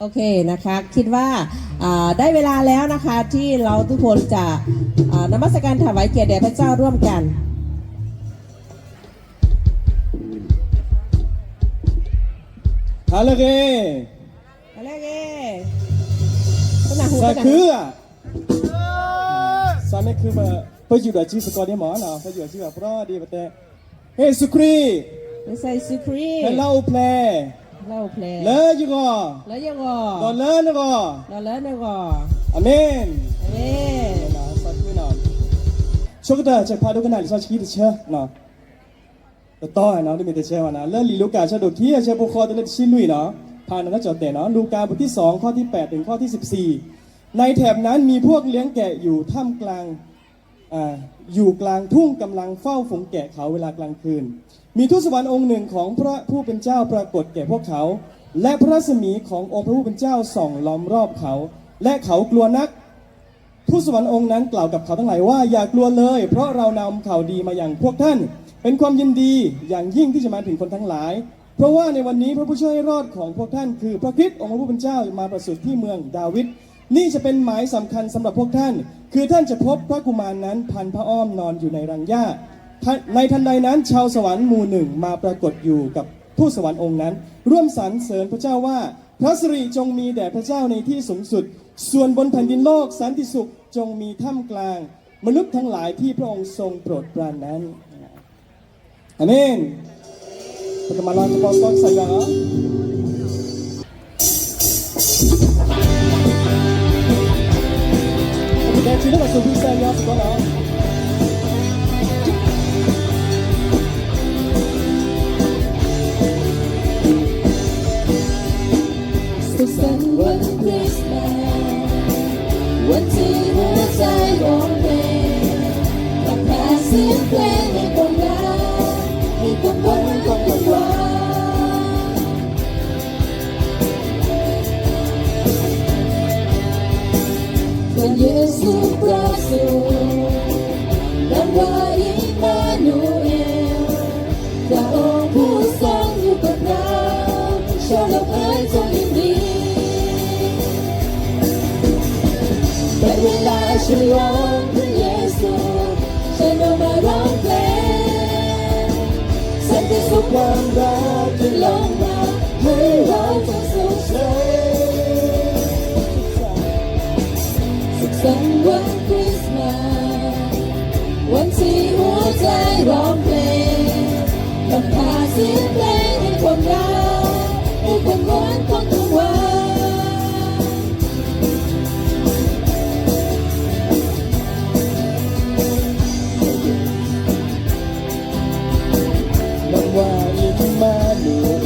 โอเคนะคะคิดว่าได้เวลาแล้วนะคะที่เราทุกคนจะนมัสการถวายเกียรติแด่พระเจ้าร่วมกันฮัลโหลเกอะไรเก้สักคือสามีคือมาไปอยู่กับจีสกอร์ดีหมอเนาะไปอยู่กับจีแบบรอดีแบบแต่เฮ้สุครีไม่ใส่สุครีเล่าเพลเล่าเพลเลยยังก็แล้วยังก็ตอนเลิศนะก็ตอนเลิศนะก็อาเมนอาเมนนะสักคือเนาะช่วงแต่จะพาดูกันหน่อยสักชีวิตเชื่อเนาะแต่ต่อเนาะที่มีแต่เชื่อว่านะเลิศลีลูกาชาดที่เชื่อบุคคลแต่เลิศชิลุยเนาะพานักจอดแต่เนาะลูกาบทที่2ข้อที่8ถึงข้อที่14ในแถบนั้นมีพวกเลี้ยงแกะอยู่ท่ามกลางอยู่กลางทุ่งกำลังเฝ้าฝูงแกะเขาเวลากลางคืนมีทูตสวรรค์องค์หนึ่งของพระผู้เป็นเจ้าปรากฏแก่พวกเขาและพระรัศมีขององค์พระผู้เป็นเจ้าส่องล้อมรอบเขาและเขากลัวนักทูตสวรรค์องค์นั้นกล่าวกับเขาทั้งหลายว่าอย่ากลัวเลยเพราะเรานำข่าวดีมาอย่างพวกท่านเป็นความยินดีอย่างยิ่งที่จะมาถึงคนทั้งหลายเพราะว่าในวันนี้พระผู้ช่วยให้รอดของพวกท่านคือพระคริสต์องค์พระผู้เป็นเจ้ามาประสูติที่เมืองดาวิดนี่จะเป็นหมายสำคัญสำหรับพวกท่านคือท่านจะพบพระกุมารนั้นพันพระอ้อมนอนอยู่ในรังหญ้าในทันใดนั้นชาวสวรรค์หมู่หนึ่งมาปรากฏอยู่กับทูตสวรรค์องค์นั้นร่วมสรรเสริญพระเจ้าว่าพระสิริจงมีแด่พระเจ้าในที่สูงสุดส่วนบนแผ่นดินโลกสันติสุขจงมีท่ามกลางมนุษย์ทั้งหลายที่พระองค์ทรงโปรดปรานนั้นอาเมนPerkemalan sponsor saya. Dan sini masuk bisa ya sekolah. Susan วันคริสต์มาสวันที่หัวใจร้องเพลงกับแค่เสียงเพลงในความรักให้ความหวังของความหวังพระเยซูประสูติดังว่าอิมมานูเอลพระองค์ผู้ทรงอยู่กับเราชาวโลกเอ๋ยจงยินดีเป็นเวลาฉลองพระเยซูฉันเอามาร้องเพลงสันติสุขความรักที่ลงมาให้เราจงสุขใจสุขสันต์วันคริสต์มาสวันที่หัวใจร้องเพลงนำพาเสียงเพลงให้ความรักให้ความหวานของทุกวันว่าอิมมานูเอล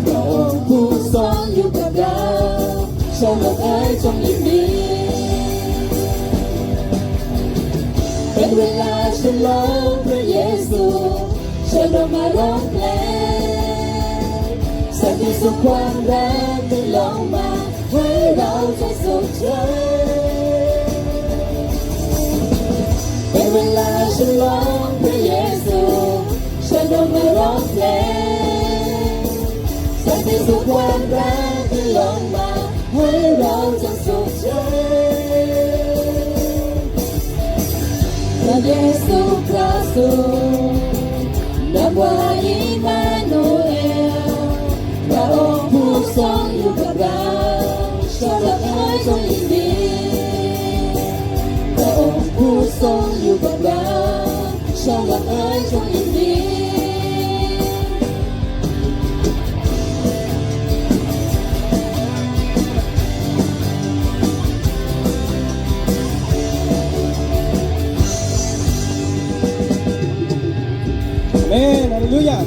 พระองค์ผู้ทรงอยู่กับเราชาวโลกเอ๋ยจงยินดีเป็นเวลาฉลองพระเยซูฉันเอามาร้องเพลงสันติสุขความรักที่ลงมาให้เราจงสุขใจเป็นเวลาฉลองพระเยซูฉันเอามาร้องเพลงสันติสุขความรักที่ลงมาให้เราจงสุขใจพระเยซูประสูตินับว่าอิมมานูเอลพระองค์ผู้ทรงอยู่กับเราชาวโลกเอ๋ยจงยินดีพระองค์ผู้ทรงอยู่กับเราชาวโลกเอ๋ยจงยินดีเมนฮาเลลูยา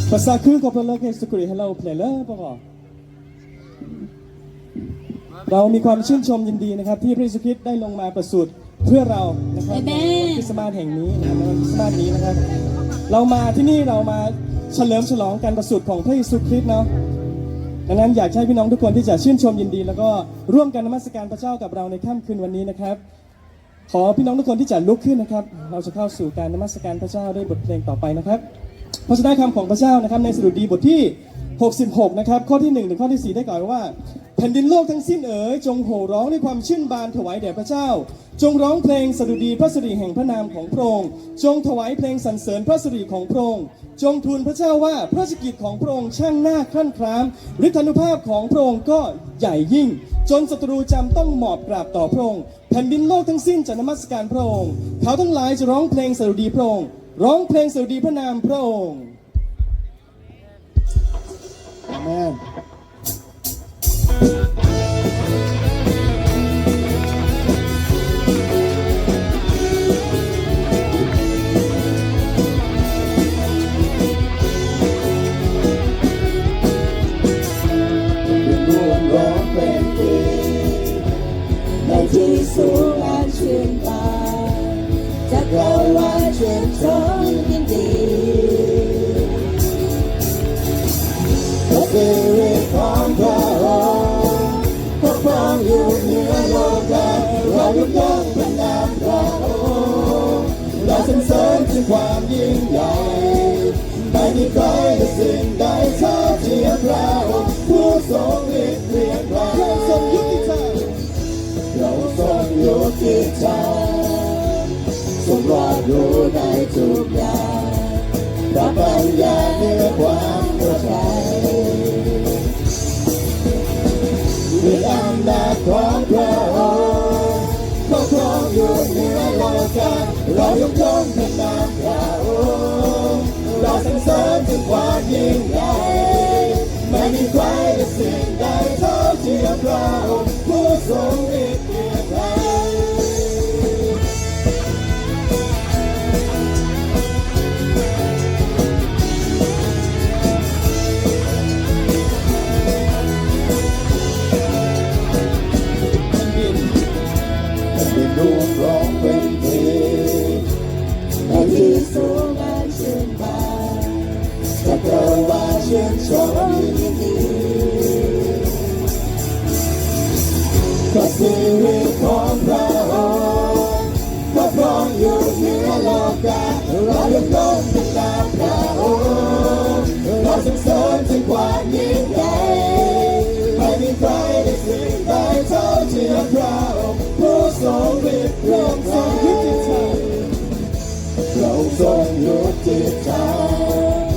ภาษาคือขอบพระเลิกให้สุครีให้เราเพลเลอร์ป่ะเรามีความชื่นชมยินดีนะครับที่พระเยซูคริสต์ได้ลงมาประสูติเพื่อเรานะครับในวันคริสต์มาสแห่งนี้นะครับในวันคริสต์มาสนี้นะครับเรามาที่นี่เรามาเฉลิมฉลองการประสูติของพระเยซูคริสต์เนาะดังนั้นอยากให้พี่น้องทุกคนที่จะชื่นชมยินดีแล้วก็ร่วมกันนมัสการพระเจ้ากับเราในค่ำคืนวันนี้นะครับขอพี่น้องทุกคนที่จะลุกขึ้นนะครับเราจะเข้าสู่การนมัสการพระเจ้าด้วยบทเพลงต่อไปนะครับพระชนะคำของพระเจ้านะครับในสดุดีบทที่ 66นะครับข้อที่1ถึงข้อที่4ได้กล่าวไว้ว่าแผ่นดินโลกทั้งสิ้นเอ๋ยจงโห่ร้องด้วยความชื่นบานถวายแด่พระเจ้าจงร้องเพลงสดุดีพระสิริแห่งพระนามของพระองค์จงถวายเพลงสรรเสริญพระสิริของพระองค์จงทูลพระเจ้าว่าพระราชกิจของพระองค์ช่างน่าครั่นครามฤทธานุภาพของพระองค์ก็ใหญ่ยิ่งจนศัตรูจำต้องหมอบกราบต่อพระองค์แผ่นดินโลกทั้งสิ้นจะนมัสการพระองค์เขาทั้งหลายจะร้องเพลงสดุดีพระองค์ร้องเพลงสดุดีพระนามพระองค์อาเมนร้องเพลงเพลงในที่สูงอันชื่นบานจักรวาลชื่นชมยินดีพระสิริของพระองค์ปกครองอยู่เหนือโลกาเรายกย่องพระนามพระองค์เราสรรเสริญถึงความยิ่งใหญ่ไม่มีใครจะสิ่งใดเท่าเทียมพระองค์ผู้ทรงฤทธิ์เกรียงไกรทรงยุติธรรมเราทรงยุติธรรมทรงรอบรู้ในทุกอย่างพระปัญญาเหนือความเข้าใจด้วยอำนาจของพระองค์ปกครองอยู่เหนือโลกาเรายกย่องพระนามพระองค์เราสรรเสริญถึงความยิ่งใหญ่ไม่มีใครจะสิ่งใดเท่าเทียมพระองค์ผู้ทรงฤทธิ์เกรียงไกรร่วมร้องเป็นเพลงในที่สูงอันชื่นบานจักรวาลชื่นชมยินดีพระสิริของพระองค์ปกครองอยู่เหนือโลกาเรายกย่องพระนามพระองค์เราสรรเสริญถึงความยิ่งใหญ่ไม่มีใครได้สิ่งใดเท่าเทียมพระองค์ผู้ทรงฤทธิ์เกรียงไกรเราทรงยุติธรรม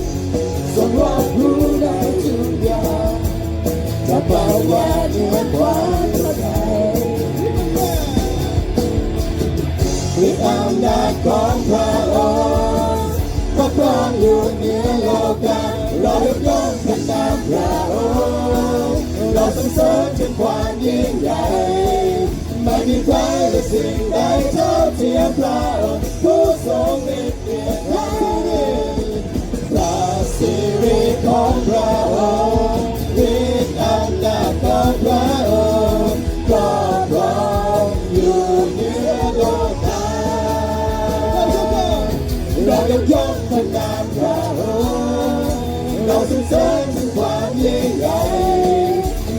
ทรงรอบรู้ในทุกอย่างจะเป่ายาเหนือความเข้าใจด้วยอำนาจของพระองค์ปกครองอยู่เหนือโลกาเรายกย่องพระนามพระองค์เราสรรเสริญถึงความยิ่งใหญ่ไม่มีใครจะสิ่งใดเท่าเทียมพระองค์ผู้ทรงฤทธิ์เกรียงไกรพระสิริของพระองค์ฤทธิ์อำนาจของพระองค์ครอบครองอยู่เหนือโลกาเรายกย่องพระนามพระองค์เราสรรเสริญถึงความยิ่งใหญ่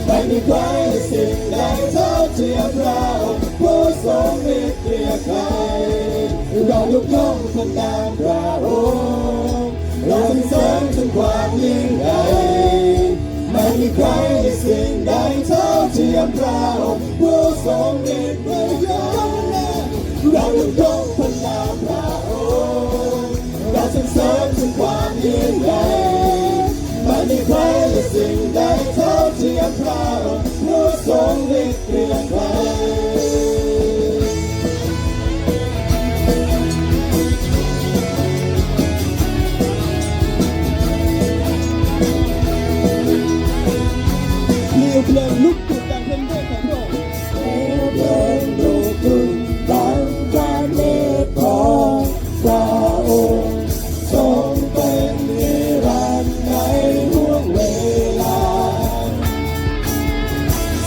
ไม่มีใครสิ่งใดเท่าเทียมพระองค์ผู้ทรงฤทธิ์เกรียงไกรเรายกย่องพระนามพระองค์เราสรรเสริญถึงความยิ่งใหญ่ไม่มีใครสิ่งใดเท่าเทียมพระองค์ผู้ทรงฤทธิ์เกรียงไกรเรายกย่องพระนามพระองค์เราสรรเสริญถึงความยิ่งใหญ่ไม่มีใครสิ่งใดเท่าเทียมพระองค์ผู้ทรงฤทธิ์เกรียงไกรเลี้ยวเพลิงลุกถูกดังเพลงด้วยของพระองค์ เดินดูคุณดังการเมฆของพระองค์ทรงเป็นนิรันดร์ในห่วงเวลา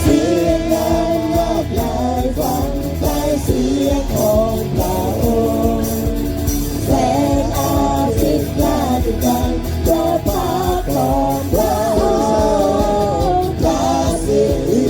เสียงดังมากลายฟังใต้เสียงของพระองค์แสงอาทิตย์กล้าจุดดังพระภาคของพระองค์พระสิริ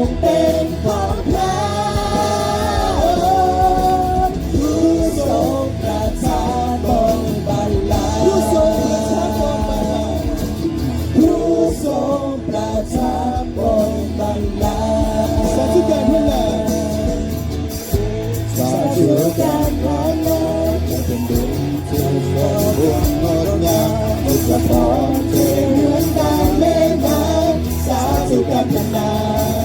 ค์เป็นของพระผู้ทรงประทานบนบัลลังก์ผู้ทรงประทานบนบัลลังก์ผู้ทรงประทานบนบัลลังก์สาธุการพระนามสาธุการพระนามจะเป็นบุญที่ทรงบุญงดงามให้สะท้อนเทเหมือนดังแม่น้ำสาธุการพระนาม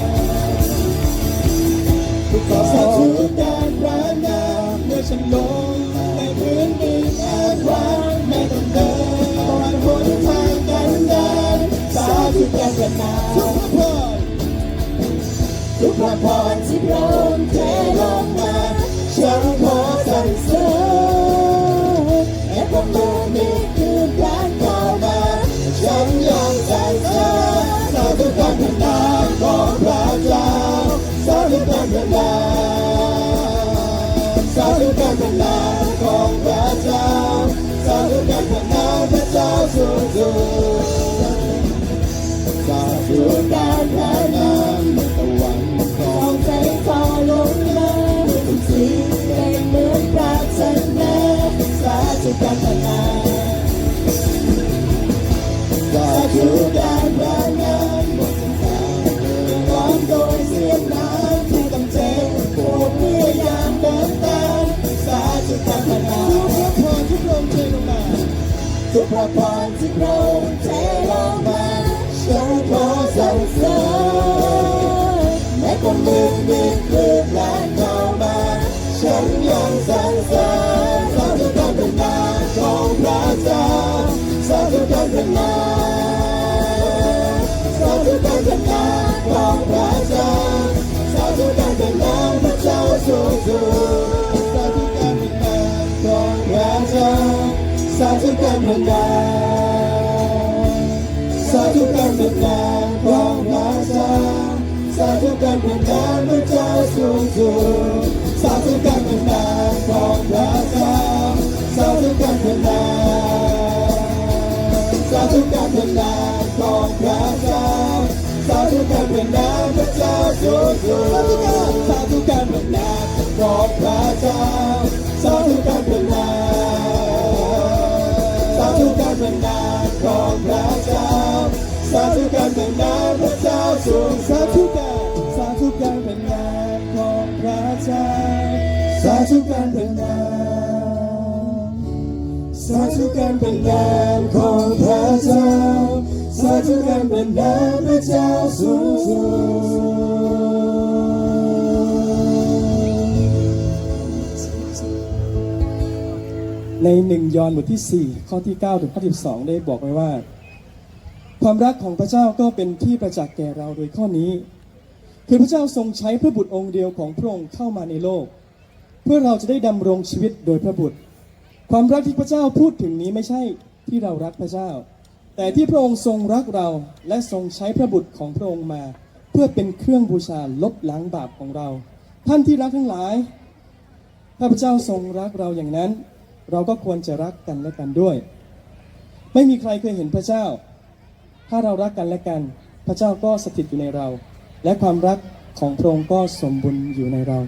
สาธุการพระนามเมื่อฉันลงในพื้นดินแอนวางไม่ต้องเดินผ่านหนทางกันดารสาธุการพระนามทุกพระพรที่พระองค์เทลงมาฉันขอสรรเสริญและความมือนี้คือการเข้ามาฉันยังสรรเสริญสาธุการพระนามของพระเจ้าสาธุการพระนามสาธุการพระนามของพระเจ้าสาธุการพระนามพระเจ้าสูงสุดสาธุการพระนามตะวันของใจคอลงมาทุกสิ่งเป็นเหมือนปรารถนาสาธุการพระนามสาธุการพระนามบนทางร้องโดยเสียงน้ำที่ต้องเจ็บปวดเมื่อยามเดินตามสาธุการพระนามทุกพระพรที่พระองค์เทลงมาฉันขอสรรเสริญแม้ความมืดมิดคลื่นแรงเข้ามาฉันยังสรรเสริญสาธุการพระนามของพระเจ้าสาธุการพระนามสาธุการพระนามของพระเจ้าสาธุการพระนามพระเจ้าสูงสุดสาธุการพระนามของพระเจ้าสาธุการพระนามสาธุการพระนามของพระเจ้าสาธุการพระนามพระเจ้าสูงสุดสาธุการพระนามของพระเจ้าสาธุการพระนามสาธุการพระนามของพระเจ้าสาธุการพระนามพระเจ้าสูงสุดสาธุการพระนามของพระเจ้าสาธุการพระนามสาธุการพระนามของพระเจ้าสาธุการพระนามพระเจ้าสูงสาธุการพระนามของพระเจ้าสาธุการพระนามสาธุการพระนามของพระเจ้าสาธุการพระนามพระเจ้าสูงสุดใน1 ยอห์นบทที่4ข้อที่9ถึงข้อที่12ได้บอกไว้ว่าความรักของพระเจ้าก็เป็นที่ประจักษ์แก่เราโดยข้อนี้คือพระเจ้าทรงใช้พระบุตรองค์เดียวของพระองค์เข้ามาในโลกเพื่อเราจะได้ดำรงชีวิตโดยพระบุตรความรักที่พระเจ้าพูดถึงนี้ไม่ใช่ที่เรารักพระเจ้าแต่ที่พระองค์ทรงรักเราและทรงใช้พระบุตรของพระองค์มาเพื่อเป็นเครื่องบูชาลบล้างบาปของเราท่านที่รักทั้งหลายถ้าพระเจ้าทรงรักเราอย่างนั้นเราก็ควรจะรักกันและกันด้วยไม่มีใครเคยเห็นพระเจ้าถ้าเรารักกันและกันพระเจ้าก็สถิตอยู่ในเราและความรักของพระองค์ก็สมบูรณ์อยู่ในเรา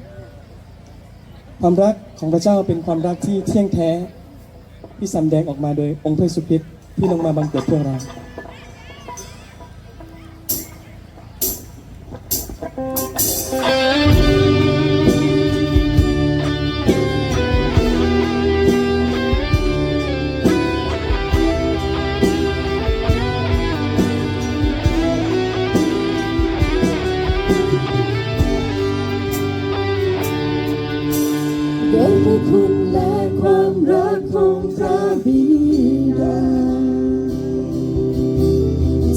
ความรักของพระเจ้าเป็นความรักที่เที่ยงแท้ที่สำแดงออกมาโดยองค์พระเยซูคริสต์ที่ลงมาบังเกิดเพื่อเรา คุณและความรักของพระบิดา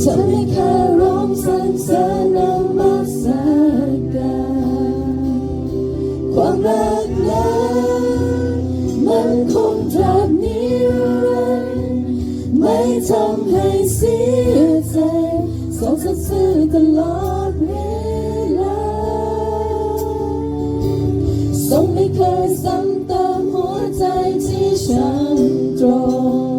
จะให้ข้าร้องสรรเสริญนมัสการความรักนั้นมันคงตราบนิรันดร์ไม่ทำให้เสียใจทรงสัตย์ซื่อตลอดเวลาทรงไม่เคยซ้ำเติมหัวใจที่ช้ำตรง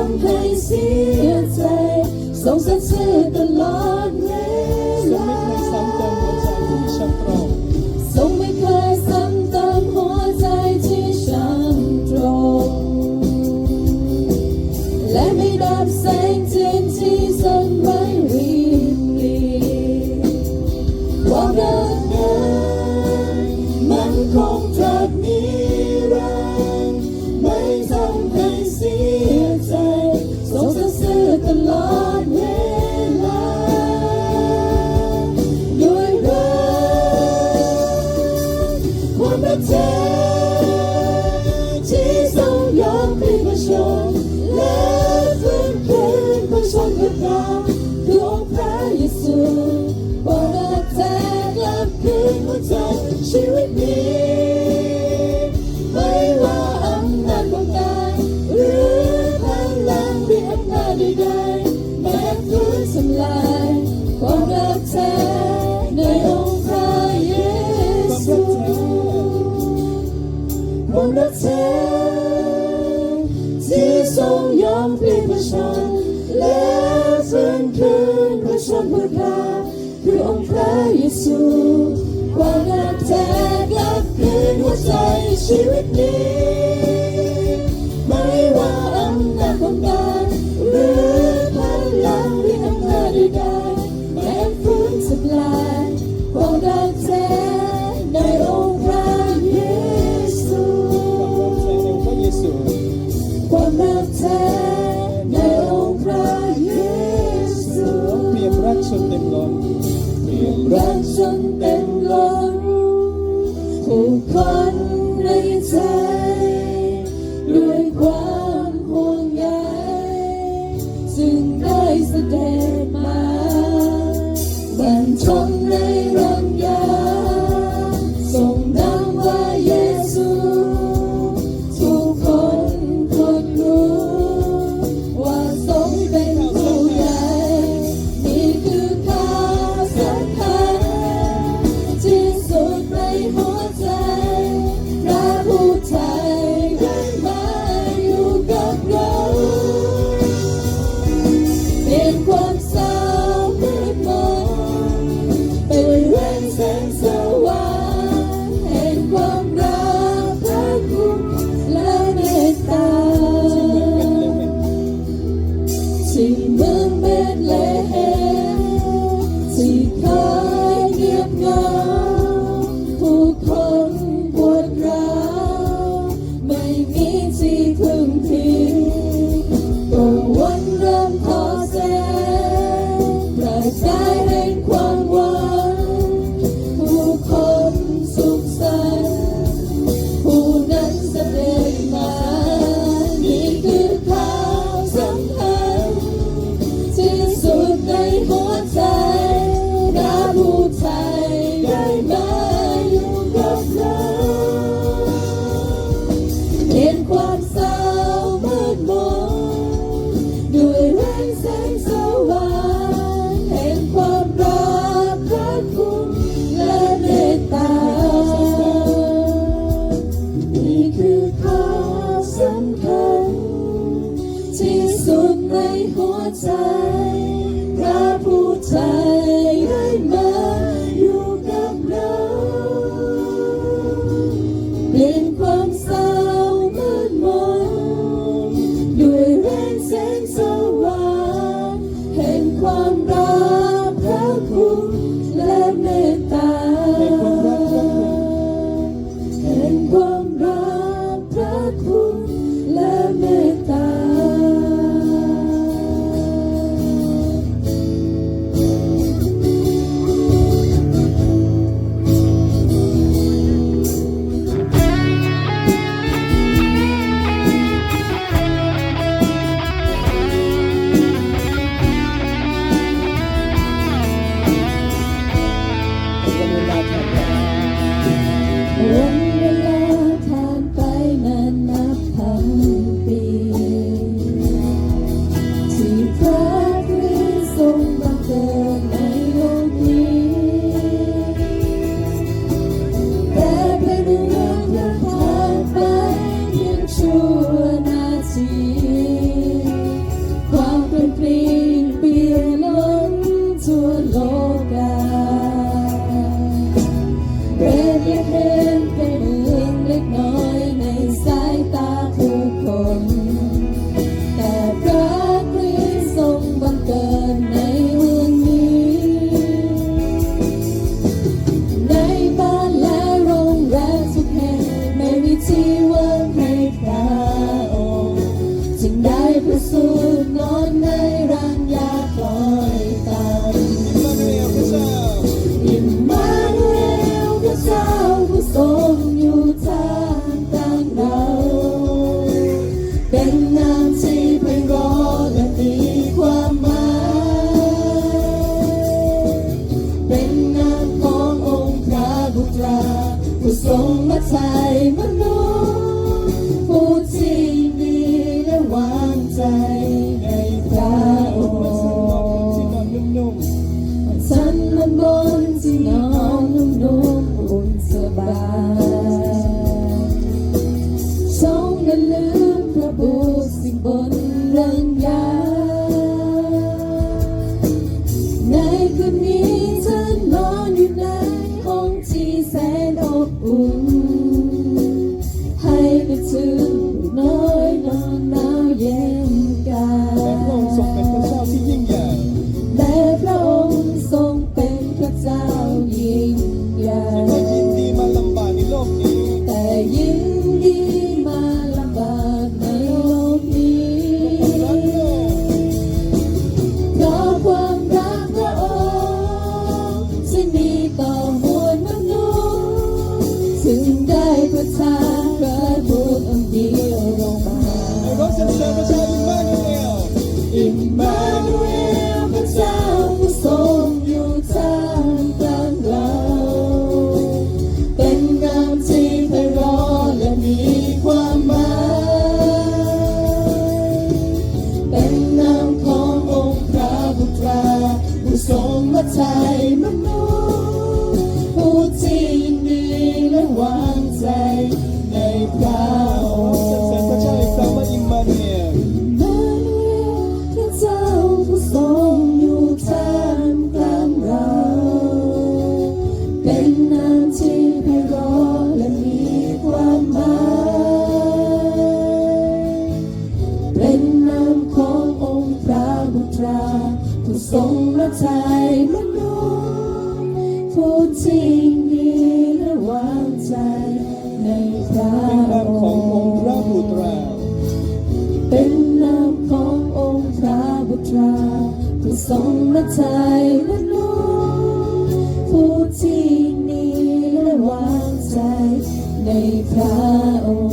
ำให้เสียใจทรงสัตย์ซื่อตลอดเว ทรง ลา ไม่เคยซ้ำเติมหัวใจที่ช่ำตรอง ทรงไม่เคยซ้ำเติมหัวใจที่ช้ำตรงและไม่ดับแสงเทียนที่ส่องไว้ริบรีความรักนั้นมันคงตราบนิรันดร์ไม่ทำให้เสียใจทรงสัตย์ซื่อตลอดเวลาด้วยรักความรักเธอที่ทรงยอมให้มาชนและฟื้นคืนมาชนกับเราคือองค์พระเยซูความรักแท้กลับคืนหัวใจชีวิตนี้ไม่ว่าอำนาจของกายหรือพลังหรืออำนาจใดๆแม้ฟื้นทำลายความรักแท้ในองค์พระเยซู ความรักเธอที่ทรงยอมพลีประชนและฟื้นคืนประชนเพื่อเราคือองค์พระเยซูความรักแท้กลับคืนหัวใจชีวิตนี้ไม่ว่าอำนาจของกายหรือพลังหรืออำนาจใดๆแม้ฟื้นทำลายความรักแท้ในองค์พระเยซู ความรักแท้ในองค์พระเยซู เปี่ยมรักจนเต็มล้น เปี่ยมรักจนเต็มล้นผู้คนในใจด้วยความห่วงใยจึงได้เสด็จมาบรรทมในรัญญาทรงนามว่าเยซูทุกคนควรรู้ว่าทรงเป็นผู้ใหญ่นี่คือข่าวสำคัญที่สุดในหัวใจพระผู้ไทยได้มาอยู่กับเราเปลี่ยนความเศร้ามืดมนเป็นแรงแสงสว่างแห่งความรักพระคุณและเมตตาที่เมืองเบธเลเฮมที่เคยเงียบเหงาผู้คนปวดร้าวไม่มีที่พึ่งพิงก็วันเริ่มทอแสงประกายแห่งความหวังผู้คนสุขสันต์ผู้นั้นเสด็จมานี่คือข่าวสำคัญที่สุดในหัวใจพระผู้ไทยได้มาอยู่กับเราเห็นความเศร้ามืดมนด้วยแรงแสงสว่างแห่งความรักพระคุณและเมตตานี่คือข่าวสำคัญที่สุดในหัวใจพระผู้ไทยได้มาอยู่กับเราเปลี่ยนความเศร้ามืดมนด้วยแรงแสงสว่างแห่งความรักพระคุณและเมตตาแห่งความรักพระคุณและเมตตา ชั่วนาที เป็นนามที่ไพเราะและมีความหมายเป็นนามขององค์พระบุตรผู้ทรงมาไถ่มนุษย์ผู้ที่ยินดีและวางใจในพระองค์ ที่นอนนุ่ม ฉันมันบนที่นอนนุ่มๆอุ่นสบายทรงนั้นลืมพระบุตรสิ่งบนเรือนยาในคืนนี้ฉันนอนอยู่ในห้องที่แสนอบอุ่นให้นึกถึงน้อยนอนหนาวเย็นกา ๆแต่พระองค์ทรงเป็นพระเจ้าที่ยิ่งใหญ่ และพระองค์ทรงเป็นพระเจ้ายิ่งใหญ่ ไม่ยินดีมาลำบากในโลกนี้ แต่ยินดีมาลำบากในโลกนี้เพราะความรักพระองค์ที่มีต่อมวลมนุษย์ถึงได้ประทานพระบุตรองค์เดียวลงมา เราสรรเสริญพระเจ้าอิมมานูเอล อิมมานูเอลพระเจ้าผู้ทรงอยู่ท่ามกลางเรา เป็นนามที่ไพเราะและมีความหมายเป็นนามขององค์พระบุตรผู้ทรงมาไถ่มนุษย์ผู้ที่ยินดีและวางใจในพระอง สรรเสริญพระ ค์ เจ้าอีกครั้งว่าอิมมานูเอล มานูเอลพระเจ้าผู้ทรงอยู่ท่ามกลางเรา เป็นนามที่ไพเราะและมีความหมายเป็นนามขององค์พระบุตรผู้ทรงมาไถ่มนุษย์ผู้ที่ยินดีและวางใจในพระ เป็นนาม อ ขององ ง ค์ ค์ พระบุตร เป็นนามขององค์พระบุตรผู้ทรงมาไถ่มนุษย์ผู้ที่ยินดีและวางใจในพระองค์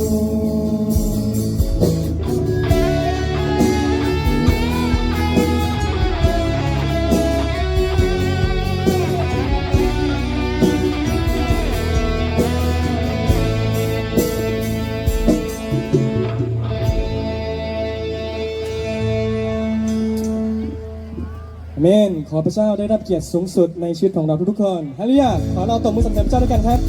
อาเมนขอพระเจ้าได้รับเกียรติสูงสุดในชีวิตของเราทุกๆคนฮาเลลูยาขอเราตบมือสรรเสริญพระเจ้าด้วยกันครับ